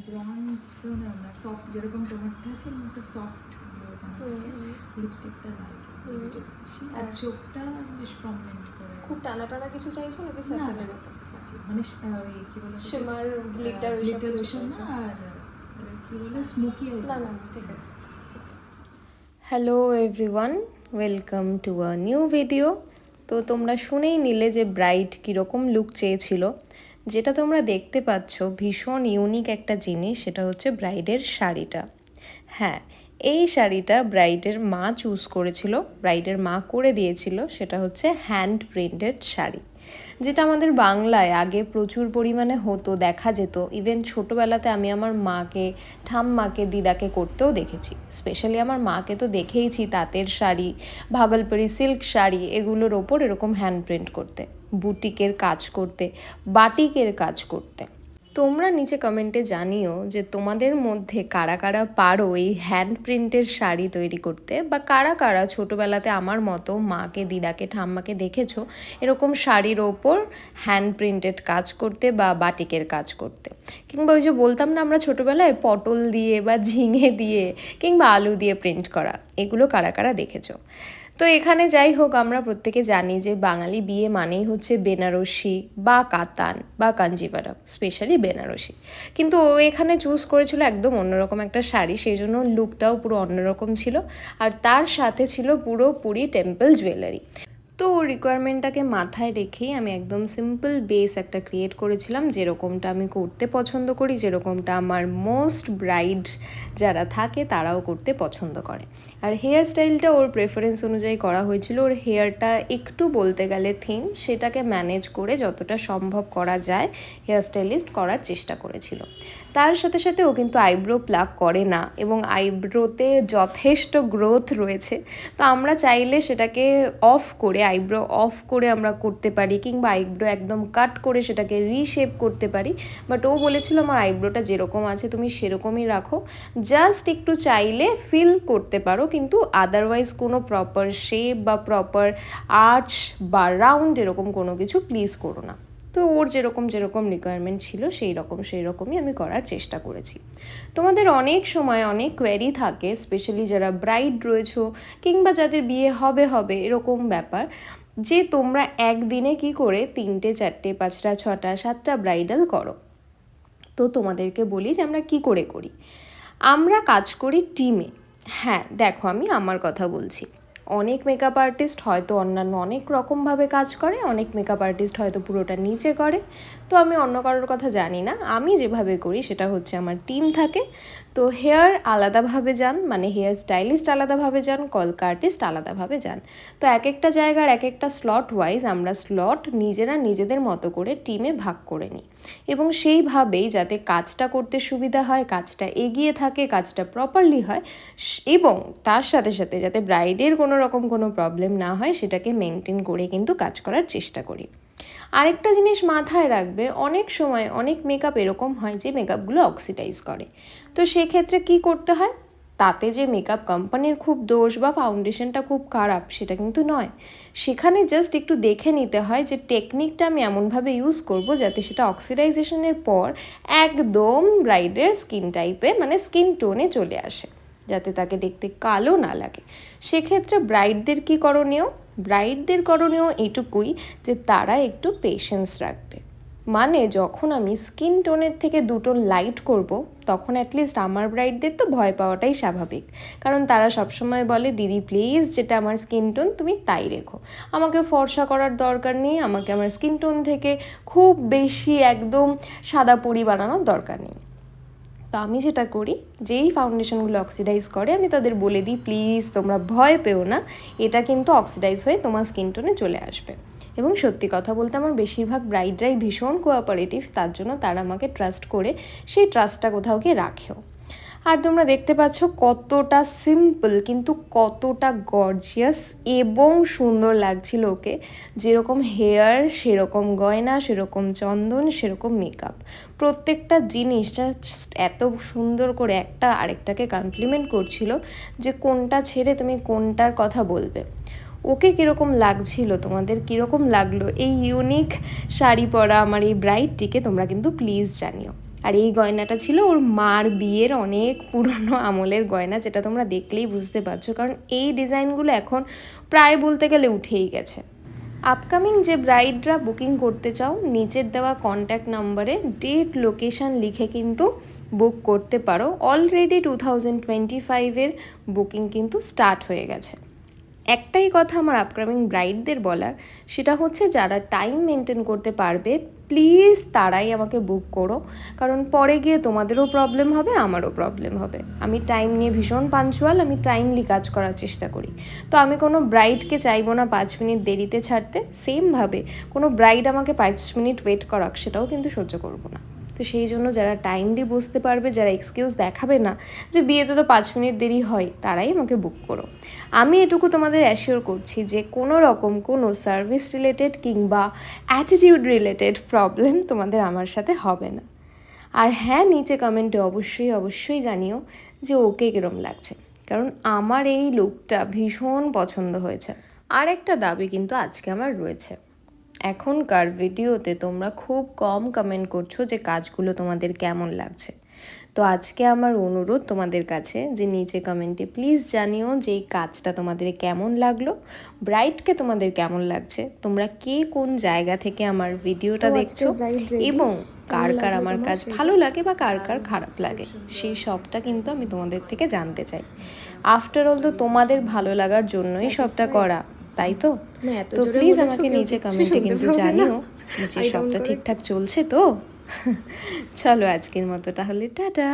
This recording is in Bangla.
ব্রঞ্জ তো না না সফট, যেরকম তোমারটা আছে একটা সফট গ্লো যেন থাকে, লিপস্টিকটা লাইট, এই দুটো জিনিস। আর চোখটা বেশ প্রমিনেন্ট করে। খুব টানা টানা কিছু চাইছো নাকি স্যাটেলের মতো? মানে ওই কি বলে, শিমার গ্লিটার ওইসব না, আর কি বলে স্মোকি আইজ। না ঠিক আছে। Hello everyone, welcome to a new video. তো তোমরা শুনেই নিলে যে ব্রাইড কীরকম লুক চেয়েছিল। যেটা তোমরা দেখতে পাচ্ছ ভীষণ ইউনিক একটা জিনিস, সেটা হচ্ছে ব্রাইডের শাড়িটা। হ্যাঁ, এই শাড়িটা ব্রাইডের মা চুজ করেছিল, ব্রাইডের মা করে দিয়েছিল। সেটা হচ্ছে হ্যান্ড প্রিন্টেড শাড়ি, যেটা আমাদের বাংলায় আগে প্রচুর পরিমাণে হতো, দেখা যেত। ইভেন ছোটোবেলাতে আমি আমার মাকে, ঠাম্মাকে, দিদাকে করতেও দেখেছি। স্পেশালি আমার মাকে তো দেখেইছি তাঁতের শাড়ি, ভাগলপুরি সিল্ক শাড়ি, এগুলোর ওপর এরকম হ্যান্ড প্রিন্ট করতে, বুটিকের কাজ করতে, বাটিকের কাজ করতে। তোমরা নিচে কমেন্টে জানিও যে তোমাদের মধ্যে কারা কারা পারো এই হ্যান্ড প্রিন্টের শাড়ি তৈরি করতে, বা কারা কারা ছোটোবেলাতে আমার মতো মাকে, দিদাকে, ঠাম্মাকে দেখেছো এরকম শাড়ির ওপর হ্যান্ড প্রিন্টেড কাজ করতে বা বাটিকের কাজ করতে। কিংবা ওই যে বলতাম না আমরা ছোটোবেলায় পটল দিয়ে বা ঝিঙে দিয়ে কিংবা আলু দিয়ে প্রিন্ট করা, এগুলো কারা কারা দেখেছো। তো এখানে যাই হোক, আমরা প্রত্যেকে জানি যে বাঙালি বিয়ে মানেই হচ্ছে বেনারসি বা কাতান বা কাঞ্জিভারম, স্পেশালি বেনারসি। কিন্তু ও এখানে চুজ করেছিল একদম অন্যরকম একটা শাড়ি, সেই জন্য লুকটাও পুরো অন্যরকম ছিল। আর তার সাথে ছিল পুরোপুরি টেম্পল জুয়েলারি। তো রিকোয়ারমেন্টটাকে মাথায় রেখেই আমি একদম সিম্পল বেস একটা ক্রিয়েট করেছিলাম, যেরকমটা আমি করতে পছন্দ করি, যেরকমটা আমার মোস্ট ব্রাইড যারা থাকে তারাও করতে পছন্দ করে। আর হেয়ার স্টাইলটা ওর প্রেফারেন্স অনুযায়ী করা হয়েছিল। ওর হেয়ারটা একটু বলতে গেলে থিন, সেটাকে ম্যানেজ করে যতটা সম্ভব করা যায় হেয়ার স্টাইলিস্ট করার চেষ্টা করেছিল। তার সাথে সাথে ও কিন্তু আইব্রো প্লাগ করে না, এবং আইব্রোতে যথেষ্ট গ্রোথ রয়েছে। তো আমরা চাইলে সেটাকে অফ করে, আইব্রো অফ করে আমরা করতে পারি, কিংবা আইব্রো একদম কাট করে সেটাকে রিশেপ করতে পারি। বাট ও বলেছিল আমার আইব্রোটা যেরকম আছে তুমি সেরকমই রাখো, জাস্ট একটু চাইলে ফিল করতে পারো, কিন্তু আদারওয়াইজ কোনো প্রপার শেপ বা প্রপার আর্চ বা রাউন্ড এরকম কোনো কিছু প্লিজ করো না। তো ওর যেরকম রিকোয়ারমেন্ট ছিল সেই রকমই আমি করার চেষ্টা করেছি। তোমাদের অনেক সময় অনেক কোয়েরি থাকে, স্পেশালি যারা ব্রাইড রয়েছো কিংবা যাদের বিয়ে হবে এরকম ব্যাপার, যে তোমরা একদিনে কি করে 3টে 4টে 5টা 6টা 7টা ব্রাইডাল করো। তো তোমাদেরকে বলি যে আমরা কি করে করি। আমরা কাজ করি টিমে। হ্যাঁ দেখো, আমি আমার কথা বলছি। অনেক মেকআপ আর্টিস্ট হয়তো অন্যান্য অনেক রকমভাবে কাজ করে, অনেক মেকআপ আর্টিস্ট হয়তো পুরোটা নিচে করে। তো আমি অন্য কারোর কথা জানি না, আমি যেভাবে করি সেটা হচ্ছে আমার টিম থাকে। তো হেয়ার আলাদাভাবে যান, মানে হেয়ার স্টাইলিস্ট আলাদাভাবে যান, কলকা আর্টিস্ট আলাদাভাবে যান। তো এক একটা জায়গার এক একটা স্লট ওয়াইজ আমরা স্লট নিজেরা নিজেদের মতো করে টিমে ভাগ করে নিই, এবং সেইভাবেই যাতে কাজটা করতে সুবিধা হয়, কাজটা এগিয়ে থাকে, কাজটা প্রপারলি হয়, এবং তার সাথে সাথে যাতে ব্রাইডের কোনো রকম কোনো প্রবলেম না হয় সেটাকে মেনটেন করে কিন্তু কাজ করার চেষ্টা করি। আরেকটা জিনিস মাথায় রাখবে, অনেক সময় অনেক মেকআপ এরকম হয় যে মেকআপগুলো অক্সিডাইজ করে। তো সেক্ষেত্রে কি করতে হয়, তাতে যে মেকআপ কোম্পানির খুব দোষ বা ফাউন্ডেশনটা খুব খারাপ সেটা কিন্তু নয়। সেখানে জাস্ট একটু দেখে নিতে হয় যে টেকনিকটা আমি এমনভাবে ইউজ করব যাতে সেটা অক্সিডাইজেশনের পর একদম ব্রাইডের স্কিন টাইপে, মানে স্কিন টোনে চলে আসে, যাতে তাকে দেখতে কালো না লাগে। সেক্ষেত্রে ব্রাইডদের কী করণীয়, ব্রাইডদের করণীয় এটুকুই যে তারা একটু পেশেন্স রাখবে। মানে যখন আমি স্কিন টোনের থেকে 2 টোন লাইট করব, তখন অ্যাটলিস্ট আমার ব্রাইডদের তো ভয় পাওয়াটাই স্বাভাবিক, কারণ তারা সবসময় বলে দিদি প্লিজ যেটা আমার স্কিন টোন তুমি তাই রেখো, আমাকে ফর্সা করার দরকার নেই, আমাকে আমার স্কিন টোন থেকে খুব বেশি একদম সাদা পরি বানানোর দরকার নেই। তো আমি যেটা করি, যেই ফাউন্ডেশনগুলো অক্সিডাইজ করে আমি তাদের বলে দিই প্লিজ তোমরা ভয় পেও না, এটা কিন্তু অক্সিডাইজ হয়ে তোমার স্কিন টোনে চলে আসবে। এবং সত্যি কথা বলতে আমার বেশিরভাগ ব্রাইডরাই ভীষণ কোঅপারেটিভ, তার জন্য তারা আমাকে ট্রাস্ট করে সেই ট্রাস্টটা কোথাও গিয়ে রাখেও। আর তোমরা দেখতে পাচ্ছ কতটা সিম্পল কিন্তু কতটা গর্জিয়াস এবং সুন্দর লাগছিল ওকে। যেরকম হেয়ার সেরকম গয়না, সেরকম চন্দন, সেরকম মেকআপ, প্রত্যেকটা জিনিস জাস্ট এত সুন্দর করে একটা আরেকটাকে কমপ্লিমেন্ট করছিল যে কোনটা ছেড়ে তুমি কোনটার কথা বলবে। ওকে কীরকম লাগছিল, তোমাদের কীরকম লাগলো এই ইউনিক শাড়ি পরা আমার এই ব্রাইডটিকে, তোমরা কিন্তু প্লিজ জানিও। আর এই গয়নাটা ছিল ওর মার বিয়ের অনেক পুরনো আমলের গয়না, যেটা তোমরা দেখলেই বুঝতে পারছো, কারণ এই ডিজাইনগুলো এখন প্রায় বলতে গেলে উঠেই গেছে। আপকামিং যে ব্রাইডরা বুকিং করতে চাও, নিচের দেওয়া কন্ট্যাক্ট নাম্বারে ডেট লোকেশান লিখে কিন্তু বুক করতে পারো। অলরেডি 2025-এর বুকিং কিন্তু স্টার্ট হয়ে গেছে। একটাই কথা আমার আপকামিং ব্রাইডদের বলার, সেটা হচ্ছে যারা টাইম মেনটেন করতে পারবে প্লিজ তারাই আমাকে বুক করো, কারণ পরে গিয়ে তোমাদেরও প্রবলেম হবে, আমারও প্রবলেম হবে। আমি টাইম নিয়ে ভীষণ পাঞ্চুয়াল, আমি টাইমলি কাজ করার চেষ্টা করি। তো আমি কোনো ব্রাইডকে চাইবো না 5 মিনিট দেরিতে ছাড়তে, সেমভাবে কোনো ব্রাইড আমাকে 5 মিনিট ওয়েট করাক সেটাও কিন্তু সহ্য করবো না। তো সেই জন্য যারা টাইমলি বুঝতে পারবে, যারা এক্সকিউজ দেখাবে না যে বিয়েতে তো 5 মিনিট দেরি হয়, তারাই আমাকে বুক করো। আমি এটুকু তোমাদের অ্যাসিওর করছি যে কোনো রকম কোনো সার্ভিস রিলেটেড কিংবা অ্যাটিটিউড রিলেটেড প্রবলেম তোমাদের আমার সাথে হবে না। আর হ্যাঁ, নিচে কমেন্টে অবশ্যই জানিও যে ওকে কীরকম লাগছে, কারণ আমার এই লুকটা ভীষণ পছন্দ হয়েছে। আর একটা দাবি কিন্তু আজকে আমার রয়েছে। এখনকার ভিডিওতে তোমরা খুব কম কমেন্ট করছো যে কাজগুলো তোমাদের কেমন লাগছে। তো আজকে আমার অনুরোধ তোমাদের কাছে যে নিচে কমেন্টে প্লিজ জানিও যে এই কাজটা তোমাদের কেমন লাগলো, ব্রাইডকে তোমাদের কেমন লাগছে, তোমরা কে কোন জায়গা থেকে আমার ভিডিওটা দেখছো, এবং কার কার আমার কাজ ভালো লাগে বা কার কার খারাপ লাগে, সেই সবটা কিন্তু আমি তোমাদের থেকে জানতে চাই। আফটার অল তো তোমাদের ভালো লাগার জন্যই সবটা করা, তাই তো? তো প্লিজ আমাকে নিচে কমেন্টে কিন্তু জানিও যে সবটা ঠিকঠাক চলছে তো। চলো আজকের মতো তাহলে টাটা।